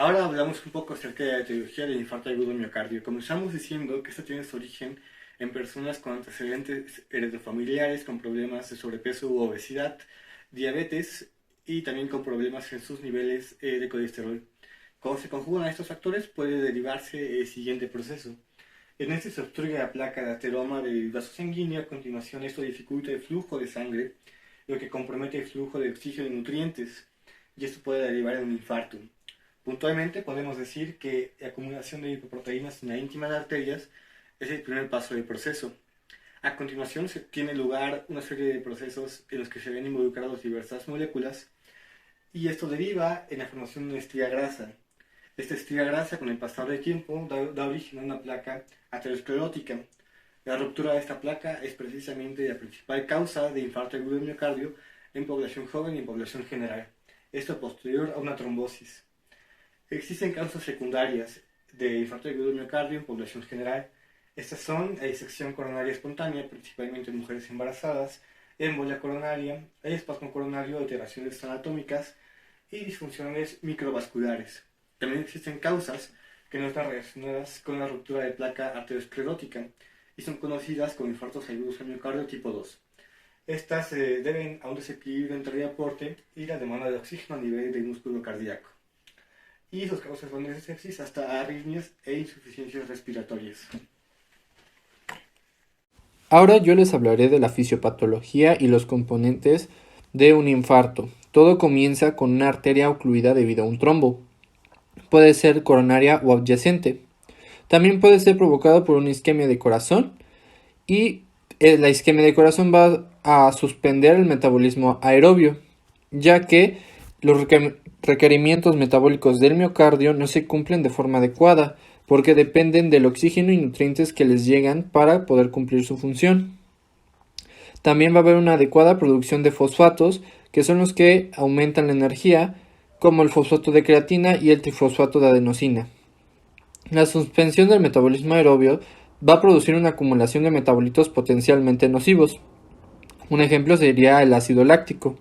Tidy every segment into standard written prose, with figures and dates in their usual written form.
Ahora hablamos un poco acerca de la etiología del infarto agudo del miocardio. Comenzamos diciendo que esto tiene su origen en personas con antecedentes heredofamiliares, con problemas de sobrepeso u obesidad, diabetes y también con problemas en sus niveles de colesterol. Cuando se conjugan a estos factores puede derivarse el siguiente proceso. En este se obstruye la placa de ateroma del vaso sanguíneo. A continuación esto dificulta el flujo de sangre, lo que compromete el flujo de oxígeno y nutrientes, y esto puede derivar en un infarto. Puntualmente podemos decir que la acumulación de lipoproteínas en la íntima de arterias es el primer paso del proceso. A continuación se tiene lugar una serie de procesos en los que se ven involucrados diversas moléculas, y esto deriva en la formación de una estría grasa. Esta estría grasa con el pasar del tiempo da origen a una placa aterosclerótica. La ruptura de esta placa es precisamente la principal causa de infarto agudo del miocardio en población joven y en población general. Esto posterior a una trombosis. Existen causas secundarias de infarto agudo del miocardio en población general. Estas son la disección coronaria espontánea, principalmente en mujeres embarazadas, embolia coronaria, el espasmo coronario, alteraciones anatómicas y disfunciones microvasculares. También existen causas que no están relacionadas con la ruptura de placa arteriosclerótica y son conocidas como infartos agudos del miocardio tipo 2. Estas se deben a un desequilibrio entre el aporte y la demanda de oxígeno a nivel del músculo cardíaco. Y sus causas van desde sepsis hasta arritmias e insuficiencias respiratorias. Ahora yo les hablaré de la fisiopatología y los componentes de un infarto. Todo comienza con una arteria ocluida debido a un trombo. Puede ser coronaria o adyacente. También puede ser provocado por una isquemia de corazón y la isquemia de corazón va a suspender el metabolismo aerobio, ya que los requerimientos metabólicos del miocardio no se cumplen de forma adecuada, porque dependen del oxígeno y nutrientes que les llegan para poder cumplir su función. También va a haber una adecuada producción de fosfatos, que son los que aumentan la energía, como el fosfato de creatina y el trifosfato de adenosina. La suspensión del metabolismo aerobio va a producir una acumulación de metabolitos potencialmente nocivos. Un ejemplo sería el ácido láctico.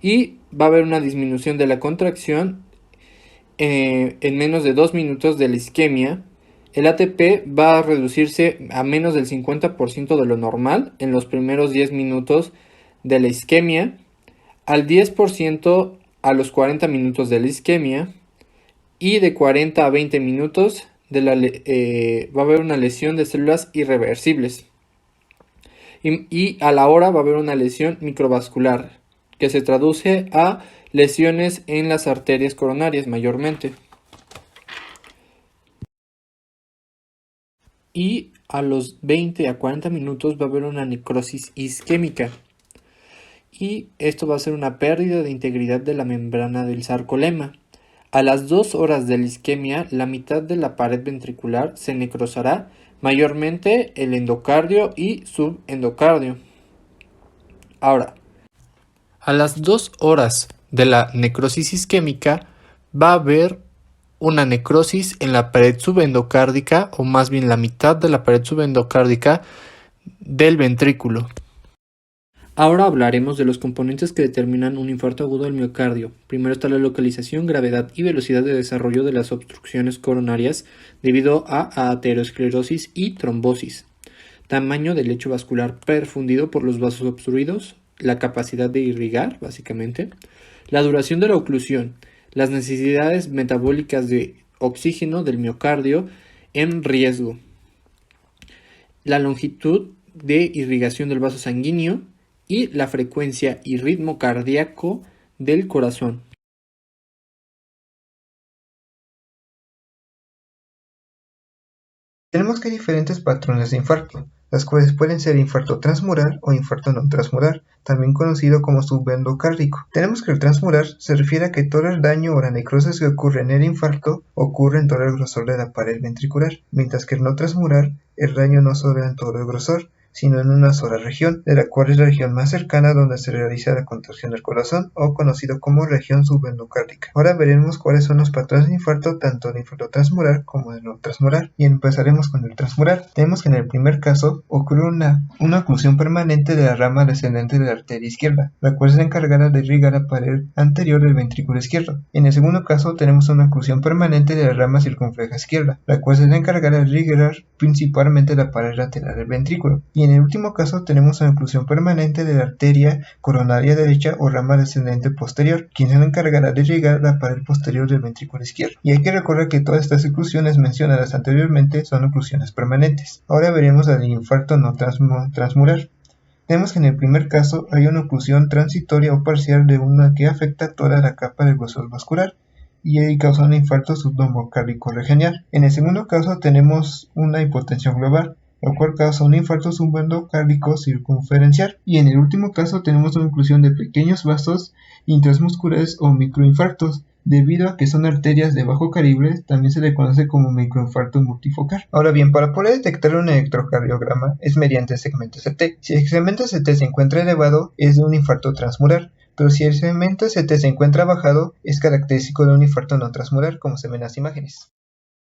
Y va a haber una disminución de la contracción en menos de 2 minutos de la isquemia. El ATP va a reducirse a menos del 50% de lo normal en los primeros 10 minutos de la isquemia, al 10% a los 40 minutos de la isquemia y de 40 a 20 minutos va a haber una lesión de células irreversibles. Y a la hora va a haber una lesión microvascular, que se traduce a lesiones en las arterias coronarias mayormente. Y a los 20 a 40 minutos va a haber una necrosis isquémica. Y esto va a ser una pérdida de integridad de la membrana del sarcolema. A las 2 horas de la isquemia, la mitad de la pared ventricular se necrosará, mayormente el endocardio y subendocardio. Ahora, a las 2 horas de la necrosis isquémica va a haber una necrosis en la pared subendocárdica, o más bien la mitad de la pared subendocárdica del ventrículo. Ahora hablaremos de los componentes que determinan un infarto agudo del miocardio. Primero está la localización, gravedad y velocidad de desarrollo de las obstrucciones coronarias debido a aterosclerosis y trombosis. Tamaño del lecho vascular perfundido por los vasos obstruidos, la capacidad de irrigar, básicamente. La duración de la oclusión, las necesidades metabólicas de oxígeno del miocardio en riesgo. La longitud de irrigación del vaso sanguíneo y la frecuencia y ritmo cardíaco del corazón. Tenemos que hay diferentes patrones de infarto, las cuales pueden ser infarto transmural o infarto no transmural, también conocido como subendocárdico. Tenemos que el transmural se refiere a que todo el daño o la necrosis que ocurre en el infarto ocurre en todo el grosor de la pared ventricular, mientras que el no transmural, el daño no solo en todo el grosor, sino en una sola región, de la cual es la región más cercana donde se realiza la contracción del corazón, o conocido como región subendocárdica. Ahora veremos cuáles son los patrones de infarto, tanto de infarto transmural como de no transmural, y empezaremos con el transmural. Tenemos que en el primer caso ocurre una oclusión permanente de la rama descendente de la arteria izquierda, la cual es la encargada de irrigar la pared anterior del ventrículo izquierdo. En el segundo caso tenemos una oclusión permanente de la rama circunfleja izquierda, la cual es la encargada de irrigar principalmente la pared lateral del ventrículo. Y en el último caso tenemos una oclusión permanente de la arteria coronaria derecha o rama descendente posterior, quien es la encargada de irrigar la pared posterior del ventrículo izquierdo. Y hay que recordar que todas estas oclusiones mencionadas anteriormente son oclusiones permanentes. Ahora veremos la del infarto no transmural. Vemos que en el primer caso hay una oclusión transitoria o parcial de una que afecta toda la capa del grosor vascular y causa un infarto subendocárdico regional. En el segundo caso tenemos una hipotensión global, lo cual causa un infarto subendocárdico circunferencial. Y en el último caso tenemos una oclusión de pequeños vasos intramusculares o microinfartos. Debido a que son arterias de bajo calibre, también se le conoce como microinfarto multifocal. Ahora bien, para poder detectar un electrocardiograma es mediante el segmento CT. Si el segmento CT se encuentra elevado, es de un infarto transmural, pero si el segmento CT se encuentra bajado, es característico de un infarto no transmural, como se ven en las imágenes.